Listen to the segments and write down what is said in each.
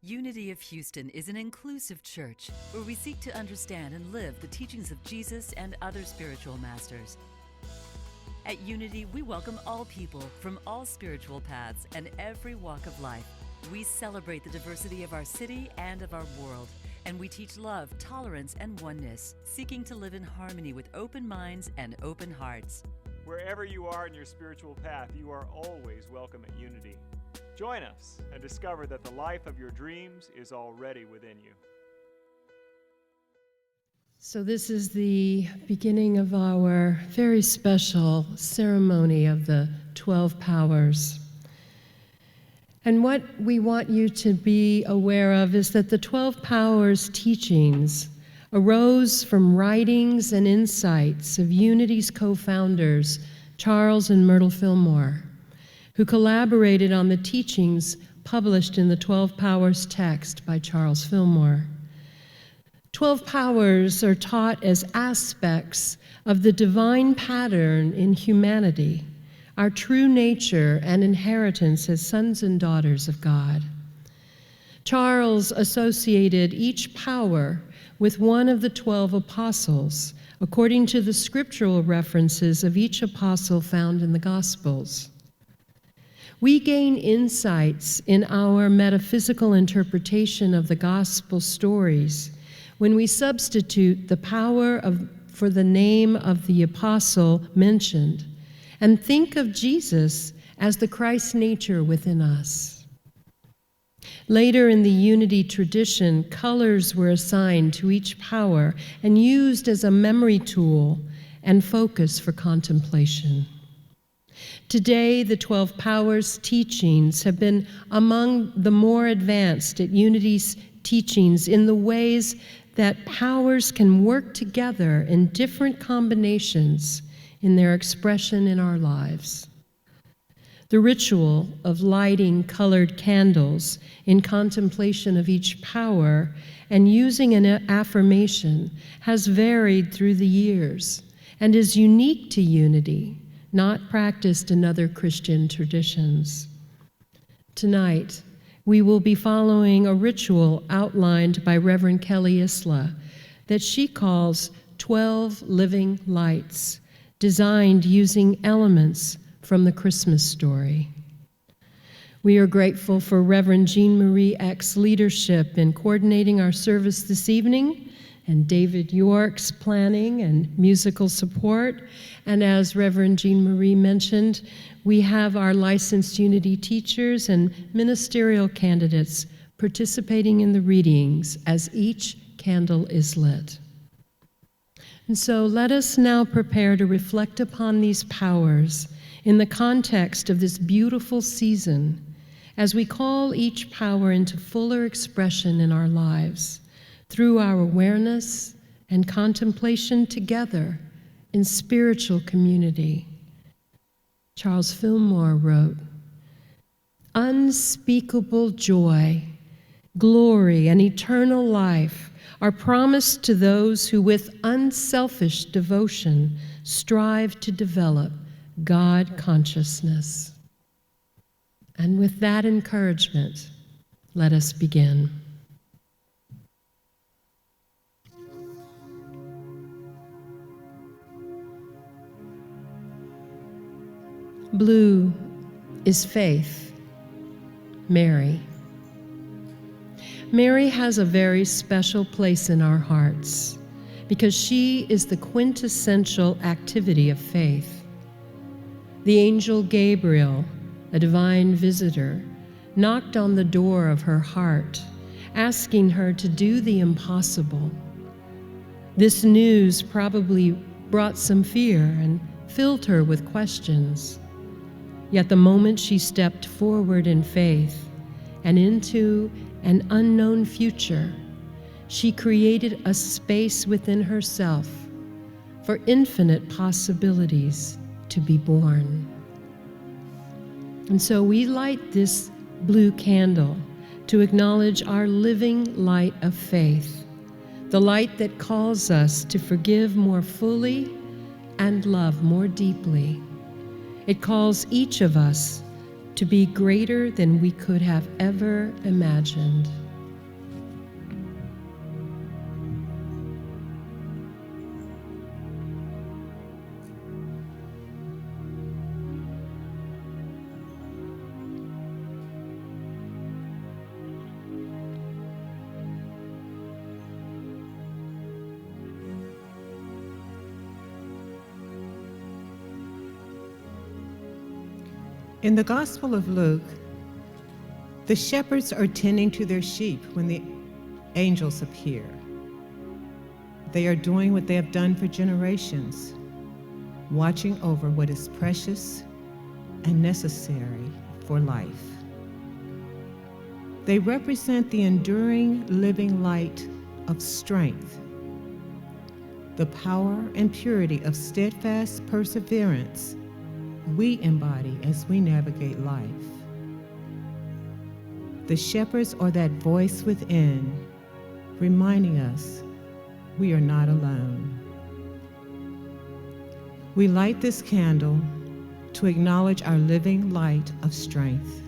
Unity of Houston is an inclusive church where we seek to understand and live the teachings of Jesus and other spiritual masters. At Unity, we welcome all people from all spiritual paths and every walk of life. We celebrate the diversity of our city and of our world, and we teach love, tolerance, and oneness, seeking to live in harmony with open minds and open hearts. Wherever you are in your spiritual path, you are always welcome at Unity. Join us and discover that the life of your dreams is already within you. So this is the beginning of our very special ceremony of the 12 powers. And what we want you to be aware of is that the 12 powers teachings arose from writings and insights of Unity's co-founders, Charles and Myrtle Fillmore, who collaborated on the teachings published in the 12 Powers text by Charles Fillmore. 12 Powers are taught as aspects of the divine pattern in humanity, our true nature and inheritance as sons and daughters of God. Charles associated each power with one of the 12 apostles, according to the scriptural references of each apostle found in the Gospels. We gain insights in our metaphysical interpretation of the gospel stories when we substitute the power for the name of the apostle mentioned and think of Jesus as the Christ nature within us. Later in the Unity tradition, colors were assigned to each power and used as a memory tool and focus for contemplation. Today, the 12 Powers teachings have been among the more advanced at Unity's teachings in the ways that powers can work together in different combinations in their expression in our lives. The ritual of lighting colored candles in contemplation of each power and using an affirmation has varied through the years and is unique to Unity, not practiced in other Christian traditions. Tonight, we will be following a ritual outlined by Reverend Kelly Isola that she calls 12 Living Lights, designed using elements from the Christmas story. We are grateful for Reverend Jean Marie Eck's leadership in coordinating our service this evening, and David York's planning and musical support. And as Reverend Jean Marie mentioned, we have our licensed Unity teachers and ministerial candidates participating in the readings as each candle is lit. And so let us now prepare to reflect upon these powers in the context of this beautiful season as we call each power into fuller expression in our lives through our awareness and contemplation together in spiritual community. Charles Fillmore wrote, "Unspeakable joy, glory, and eternal life are promised to those who with unselfish devotion strive to develop God consciousness." And with that encouragement, let us begin. Blue is faith, Mary. Mary has a very special place in our hearts because she is the quintessential activity of faith. The angel Gabriel, a divine visitor, knocked on the door of her heart, asking her to do the impossible. This news probably brought some fear and filled her with questions. Yet the moment she stepped forward in faith and into an unknown future, she created a space within herself for infinite possibilities to be born. And so we light this blue candle to acknowledge our living light of faith, the light that calls us to forgive more fully and love more deeply. It calls each of us to be greater than we could have ever imagined. In the Gospel of Luke, the shepherds are tending to their sheep when the angels appear. They are doing what they have done for generations, watching over what is precious and necessary for life. They represent the enduring living light of strength, the power and purity of steadfast perseverance we embody as we navigate life. The shepherds are that voice within, reminding us we are not alone. We light this candle to acknowledge our living light of strength,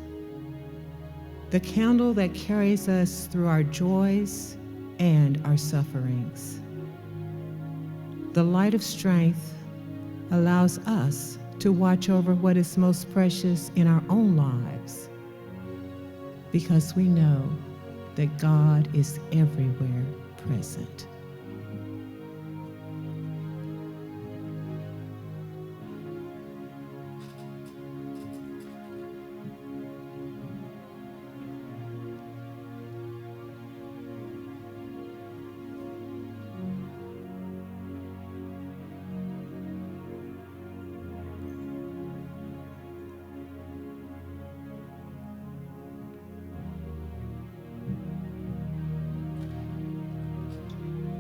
the candle that carries us through our joys and our sufferings. The light of strength allows us to watch over what is most precious in our own lives, because we know that God is everywhere present.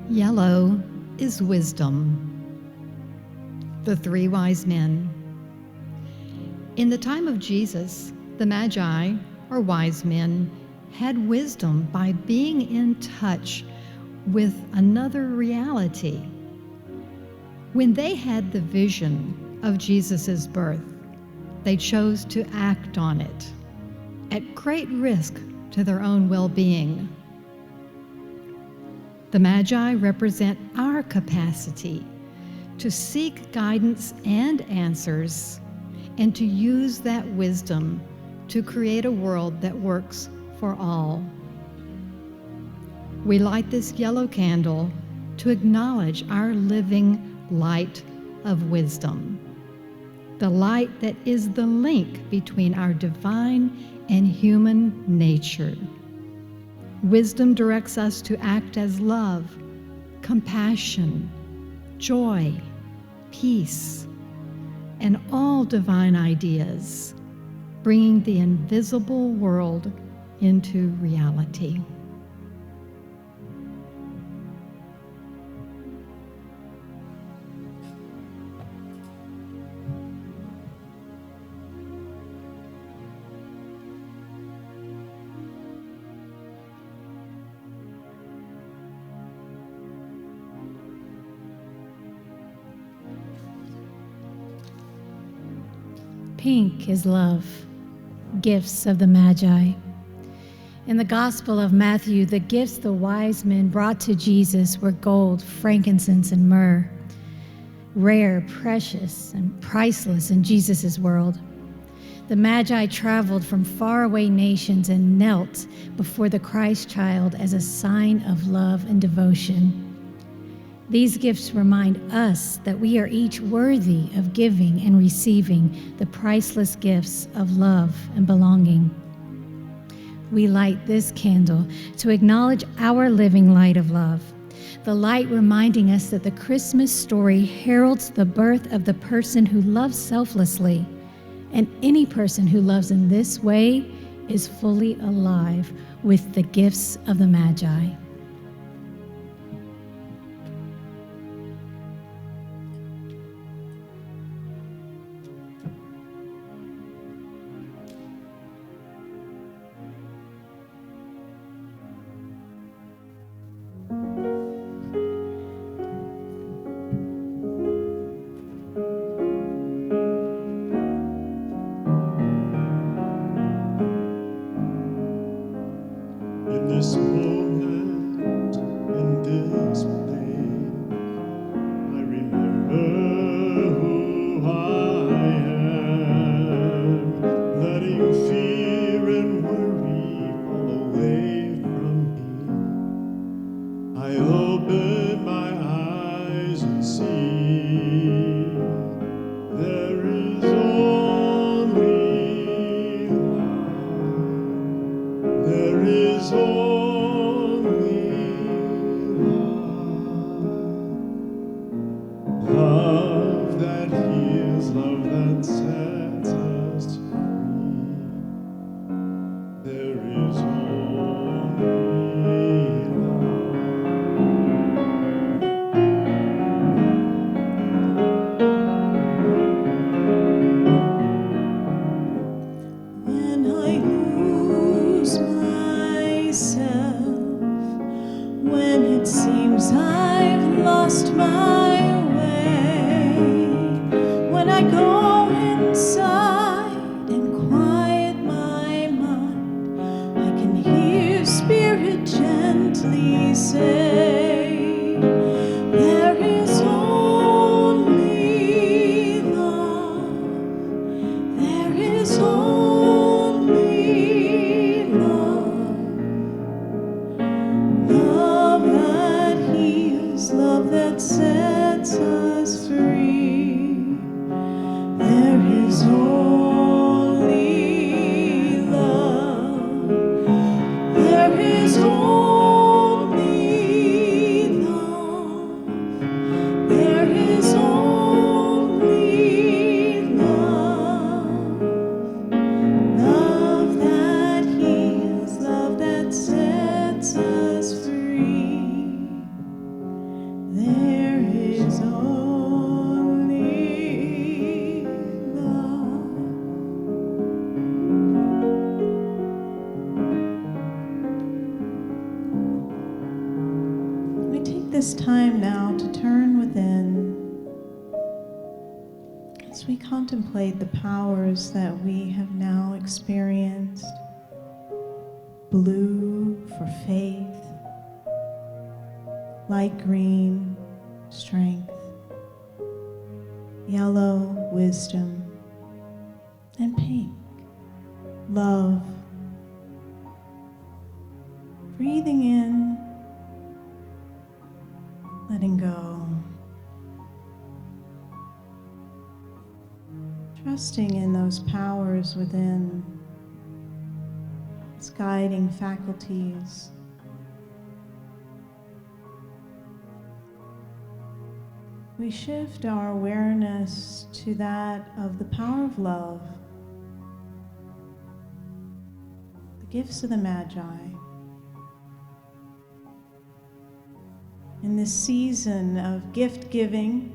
Yellow is wisdom. The three wise men. In the time of Jesus, the Magi, or wise men, had wisdom by being in touch with another reality. When they had the vision of Jesus' birth, they chose to act on it, at great risk to their own well-being. The Magi represent our capacity to seek guidance and answers, and to use that wisdom to create a world that works for all. We light this yellow candle to acknowledge our living light of wisdom, the light that is the link between our divine and human nature. Wisdom directs us to act as love, compassion, joy, peace, and all divine ideas, bringing the invisible world into reality. Pink is love, gifts of the Magi. In the Gospel of Matthew, the gifts the wise men brought to Jesus were gold, frankincense, and myrrh, rare, precious, and priceless in Jesus' world. The Magi traveled from faraway nations and knelt before the Christ child as a sign of love and devotion. These gifts remind us that we are each worthy of giving and receiving the priceless gifts of love and belonging. We light this candle to acknowledge our living light of love, the light reminding us that the Christmas story heralds the birth of the person who loves selflessly, and any person who loves in this way is fully alive with the gifts of the Magi. In this moment, in this place, I remember who I am, letting fear and worry fall away from me. I open my eyes and see there is only is only love. Love that heals, love that sets us free. There is only love. When I lose myself, when it seems I've lost my way, when I go inside and quiet my mind, I can hear Spirit gently say, there is only love. There is only love. Love that heals, love that sets us free. There is only love. There is only love. There is only love. Love that heals, love that sets us free. There is only love. We take this time now to turn within as we contemplate the powers that we have now experienced. Blue for faith, light green, strength, yellow, wisdom, and pink, love. Breathing in, letting go. Trusting in those powers within, its guiding faculties. We shift our awareness to that of the power of love, the gifts of the Magi. In this season of gift giving,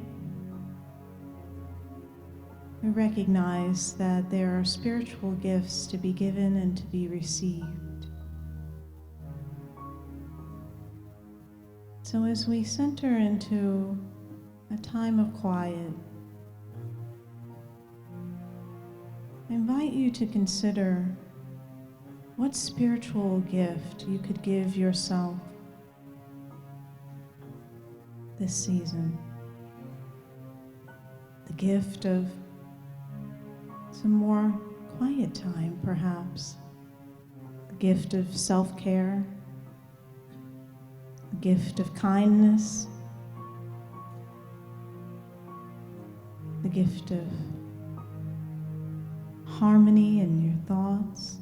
we recognize that there are spiritual gifts to be given and to be received. So as we center into a time of quiet, I invite you to consider what spiritual gift you could give yourself this season. The gift of some more quiet time, perhaps. The gift of self-care. The gift of kindness. The gift of harmony in your thoughts.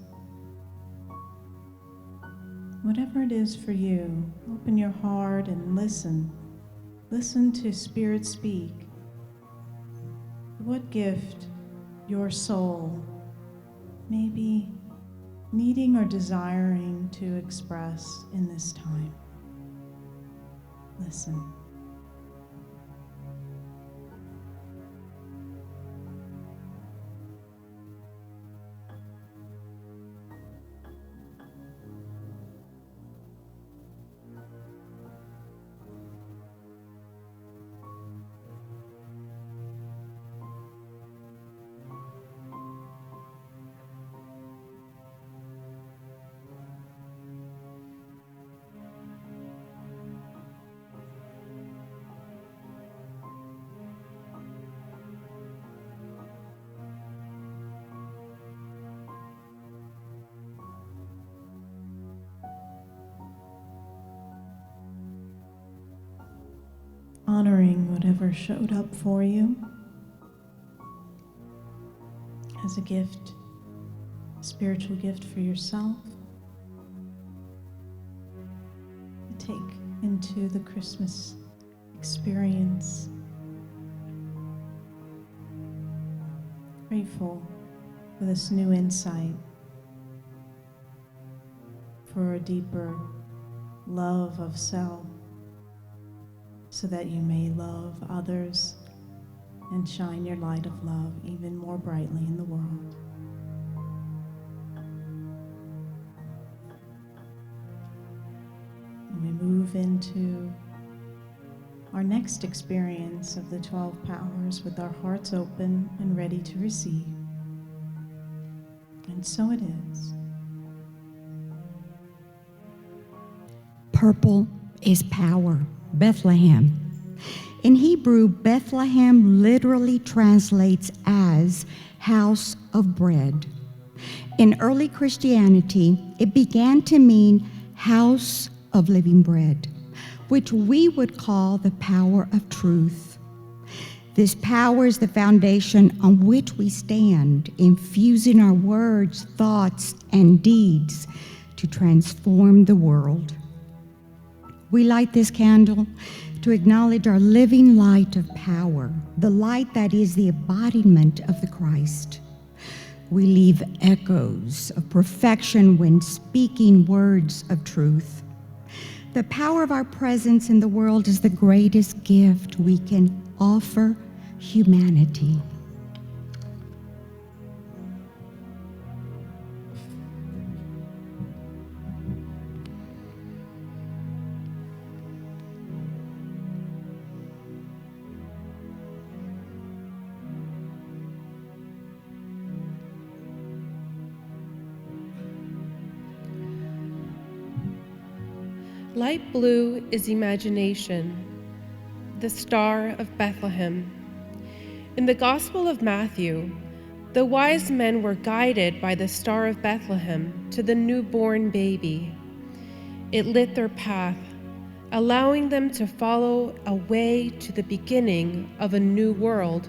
Whatever it is for you, open your heart and listen. Listen to Spirit speak. What gift your soul may be needing or desiring to express in this time. Listen. Honoring whatever showed up for you as a gift, a spiritual gift for yourself, take into the Christmas experience. Grateful for this new insight, for a deeper love of self, so that you may love others and shine your light of love even more brightly in the world. And we move into our next experience of the 12 powers with our hearts open and ready to receive. And so it is. Purple is power. Bethlehem. In Hebrew, Bethlehem literally translates as house of bread. In early Christianity, it began to mean house of living bread, which we would call the power of truth. This power is the foundation on which we stand, infusing our words, thoughts, and deeds to transform the world. We light this candle to acknowledge our living light of power, the light that is the embodiment of the Christ. We leave echoes of perfection when speaking words of truth. The power of our presence in the world is the greatest gift we can offer humanity. Light blue is imagination, the Star of Bethlehem. In the Gospel of Matthew, the wise men were guided by the Star of Bethlehem to the newborn baby. It lit their path, allowing them to follow a way to the beginning of a new world.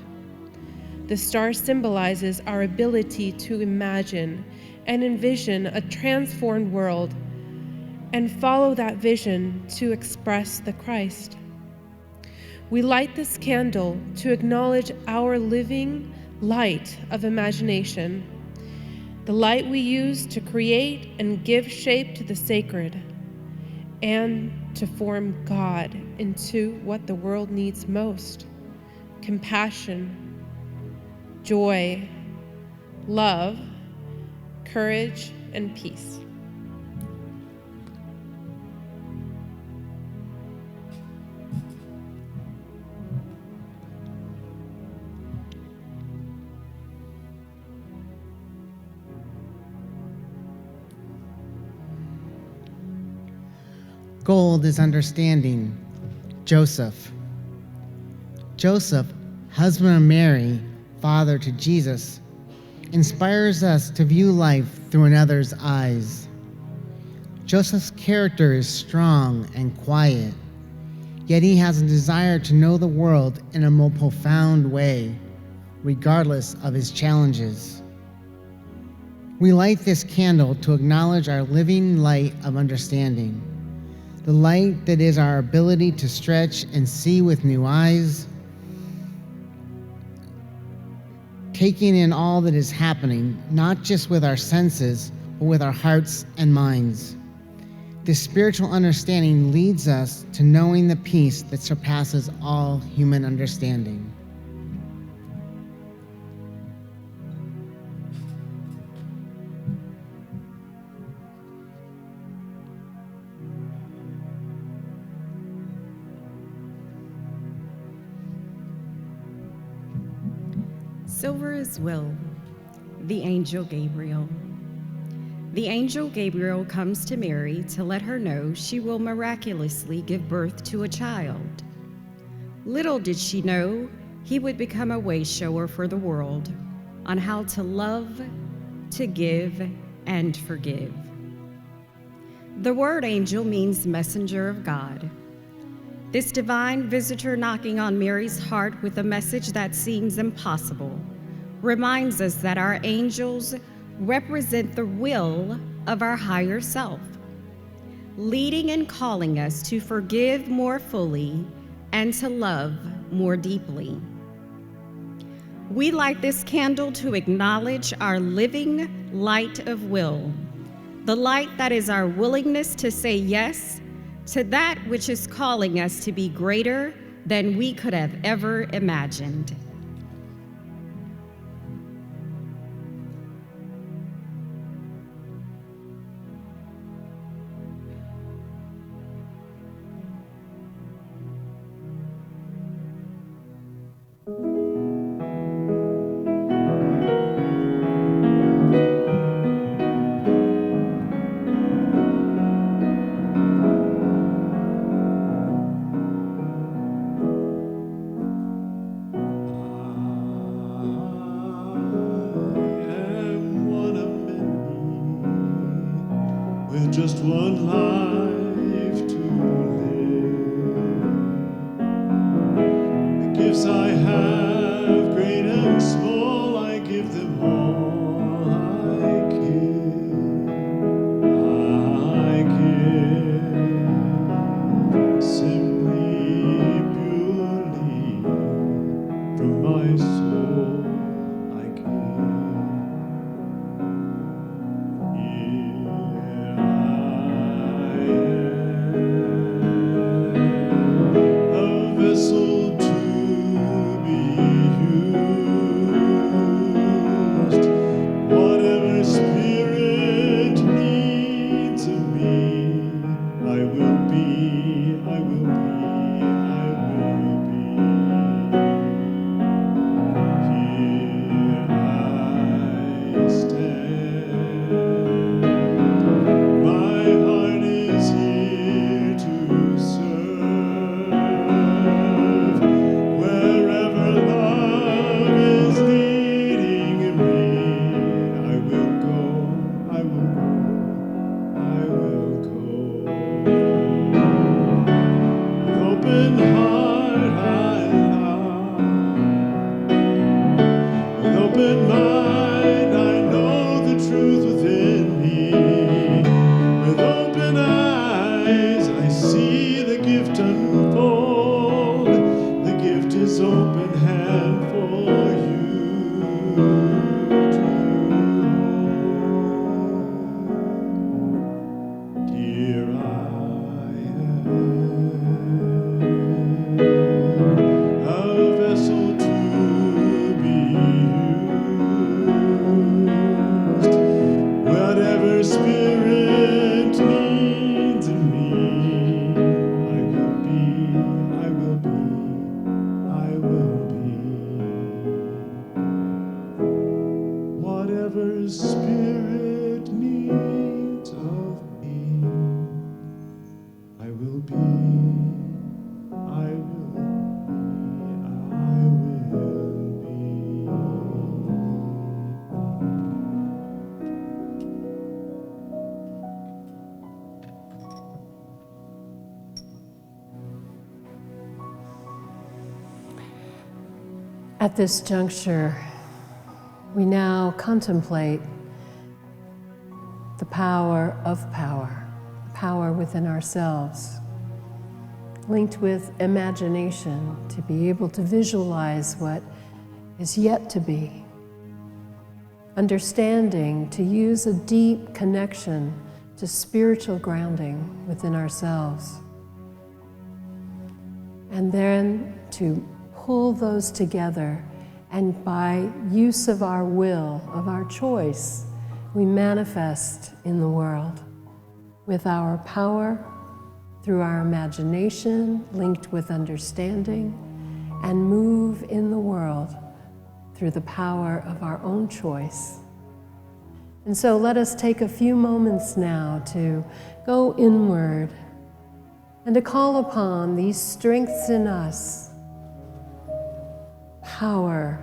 The star symbolizes our ability to imagine and envision a transformed world and follow that vision to express the Christ. We light this candle to acknowledge our living light of imagination, the light we use to create and give shape to the sacred, and to form God into what the world needs most: compassion, joy, love, courage, and peace. Gold is understanding. Joseph. Joseph, husband of Mary, father to Jesus, inspires us to view life through another's eyes. Joseph's character is strong and quiet, yet he has a desire to know the world in a more profound way, regardless of his challenges. We light this candle to acknowledge our living light of understanding, the light that is our ability to stretch and see with new eyes, taking in all that is happening, not just with our senses, but with our hearts and minds. This spiritual understanding leads us to knowing the peace that surpasses all human understanding. Silver is will, the angel Gabriel. The angel Gabriel comes to Mary to let her know she will miraculously give birth to a child. Little did she know he would become a way shower for the world on how to love, to give, and forgive. The word angel means messenger of God. This divine visitor knocking on Mary's heart with a message that seems impossible reminds us that our angels represent the will of our higher self. leading and calling us to forgive more fully and to love more deeply. We light this candle to acknowledge our living light of will, the light that is our willingness to say yes to that which is calling us to be greater than we could have ever imagined. Just one life to live. The gifts I have, great and small, I give them all. I give simply, purely from my soul. I give. At this juncture, we now contemplate the power of power within ourselves, linked with imagination to be able to visualize what is yet to be, understanding to use a deep connection to spiritual grounding within ourselves, and then to pull those together, and by use of our will, of our choice, we manifest in the world with our power through our imagination linked with understanding, and move in the world through the power of our own choice. And so let us take a few moments now to go inward and to call upon these strengths in us, power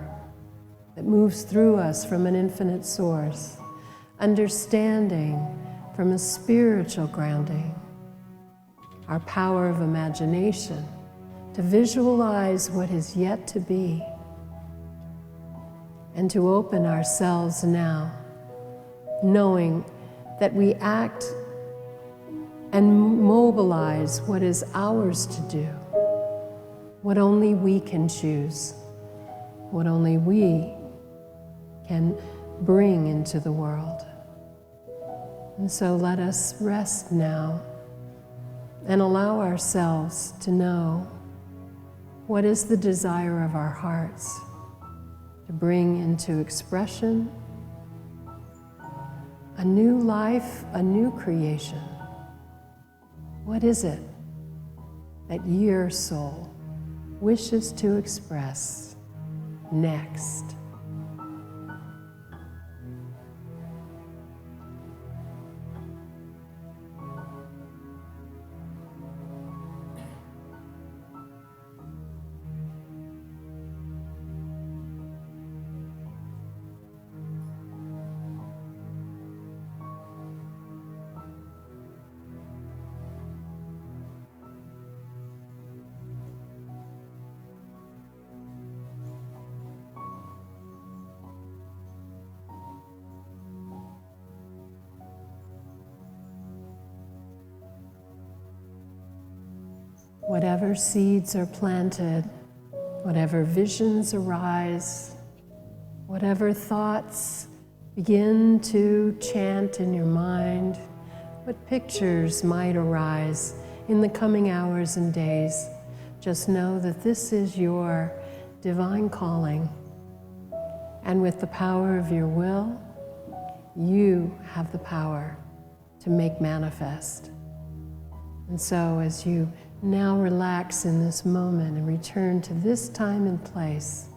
that moves through us from an infinite source, understanding from a spiritual grounding, our power of imagination to visualize what is yet to be, and to open ourselves now, knowing that we act and mobilize what is ours to do, what only we can choose, what only we can bring into the world. And so let us rest now and allow ourselves to know what is the desire of our hearts to bring into expression a new life, a new creation. What is it that your soul wishes to express next? Whatever seeds are planted, whatever visions arise, whatever thoughts begin to chant in your mind, what pictures might arise in the coming hours and days, just know that this is your divine calling. And with the power of your will, you have the power to make manifest. And so as you now relax in this moment and return to this time and place,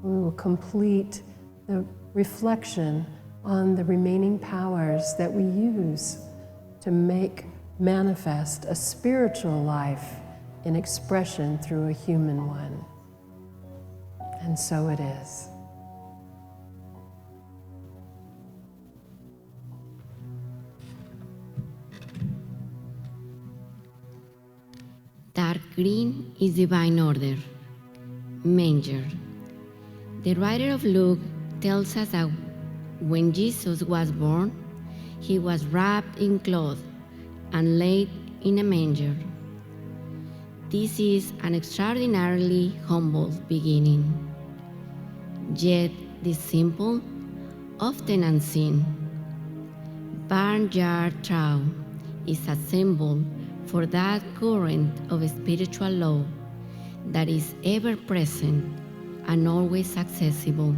we will complete the reflection on the remaining powers that we use to make manifest a spiritual life in expression through a human one. And so it is. Dark green is divine order. Manger. The writer of Luke tells us that when Jesus was born, he was wrapped in cloth and laid in a manger. This is an extraordinarily humble beginning. Yet this simple, often unseen, barnyard trough is a symbol for that current of spiritual law that is ever present and always accessible.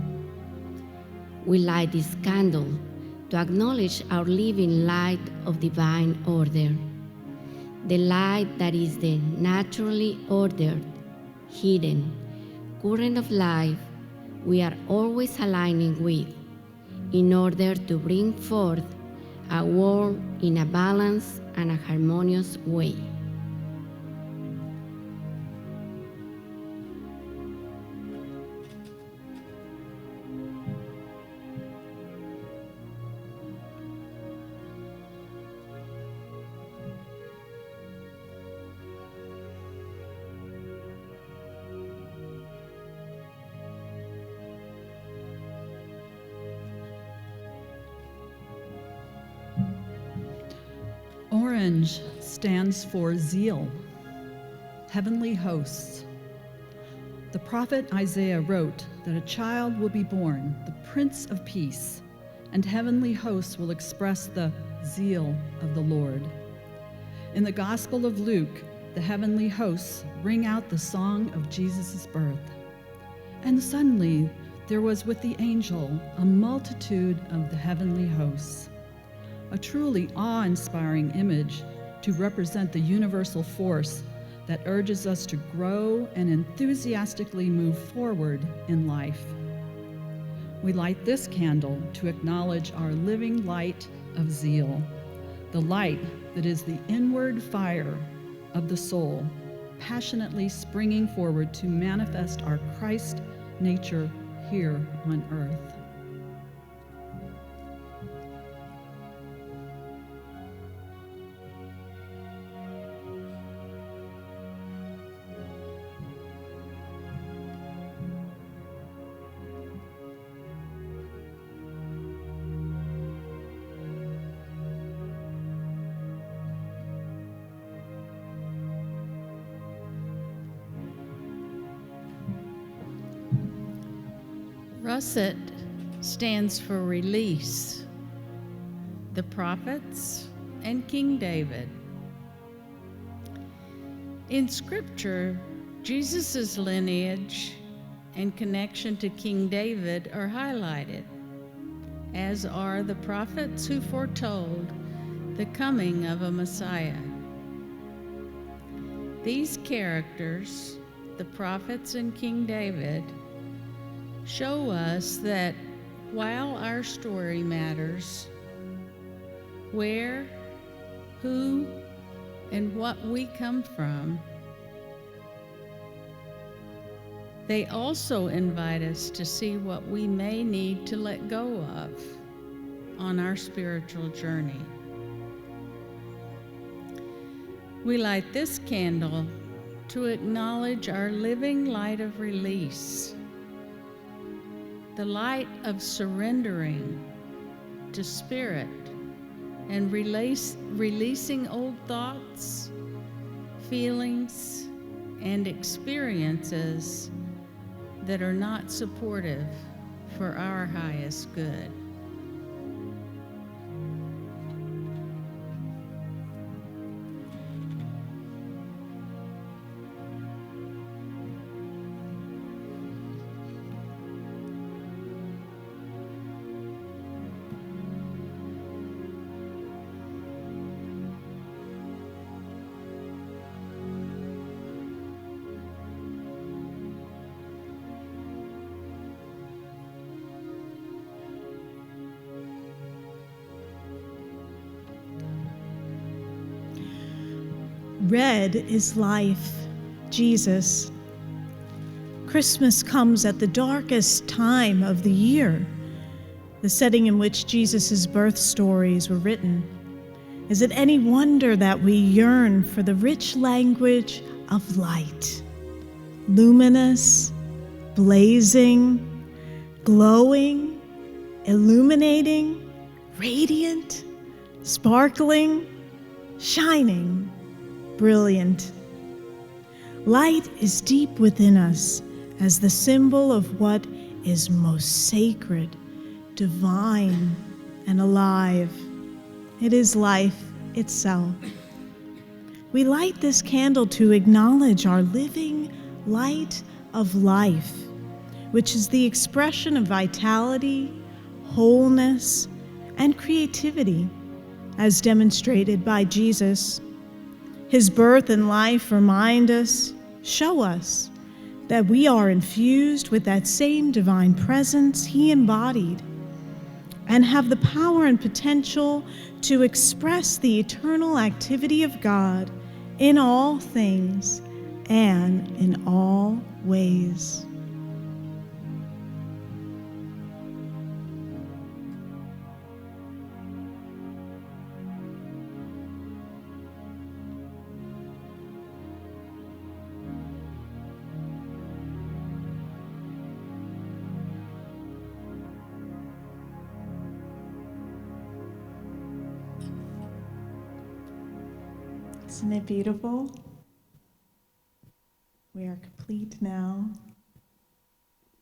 We light this candle to acknowledge our living light of divine order, the light that is the naturally ordered, hidden current of life we are always aligning with in order to bring forth a world in a balanced and a harmonious way. Orange stands for Zeal, heavenly hosts. The prophet Isaiah wrote that a child will be born, the Prince of Peace, and heavenly hosts will express the zeal of the Lord. In the Gospel of Luke, the heavenly hosts ring out the song of Jesus' birth. And suddenly there was with the angel a multitude of the heavenly hosts. A truly awe-inspiring image to represent the universal force that urges us to grow and enthusiastically move forward in life. We light this candle to acknowledge our living light of zeal, the light that is the inward fire of the soul, passionately springing forward to manifest our Christ nature here on earth. Russet stands for release, the prophets, and King David. In Scripture, Jesus' lineage and connection to King David are highlighted, as are the prophets who foretold the coming of a Messiah. These characters, the prophets and King David, show us that while our story matters, where, who, and what we come from, they also invite us to see what we may need to let go of on our spiritual journey. We light this candle to acknowledge our living light of release, the light of surrendering to Spirit and releasing old thoughts, feelings, and experiences that are not supportive for our highest good. Red is life, Jesus. Christmas comes at the darkest time of the year, the setting in which Jesus' birth stories were written. Is it any wonder that we yearn for the rich language of light? Luminous, blazing, glowing, illuminating, radiant, sparkling, shining, brilliant. Light is deep within us as the symbol of what is most sacred, divine, and alive. It is life itself. We light this candle to acknowledge our living light of life, which is the expression of vitality, wholeness, and creativity, as demonstrated by Jesus. His birth and life remind us, show us, that we are infused with that same divine presence he embodied and have the power and potential to express the eternal activity of God in all things and in all ways. Isn't it beautiful? We are complete now.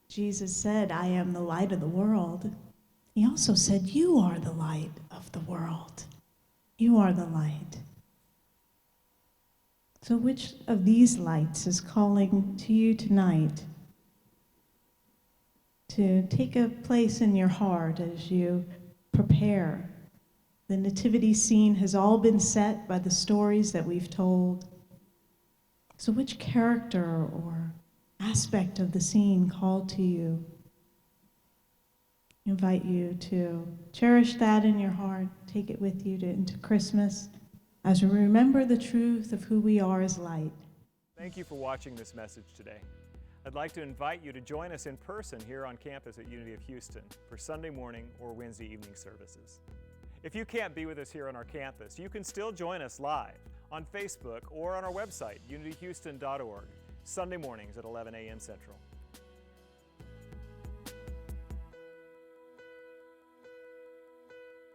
Jesus said, I am the light of the world. He also said, you are the light of the world. You are the light. So which of these lights is calling to you tonight to take a place in your heart as you prepare? The nativity scene has all been set by the stories that we've told. So which character or aspect of the scene called to you? I invite you to cherish that in your heart, take it with you into Christmas as we remember the truth of who we are as light. Thank you for watching this message today. I'd like to invite you to join us in person here on campus at Unity of Houston for Sunday morning or Wednesday evening services. If you can't be with us here on our campus, you can still join us live on Facebook or on our website, unityhouston.org, Sunday mornings at 11 a.m. Central.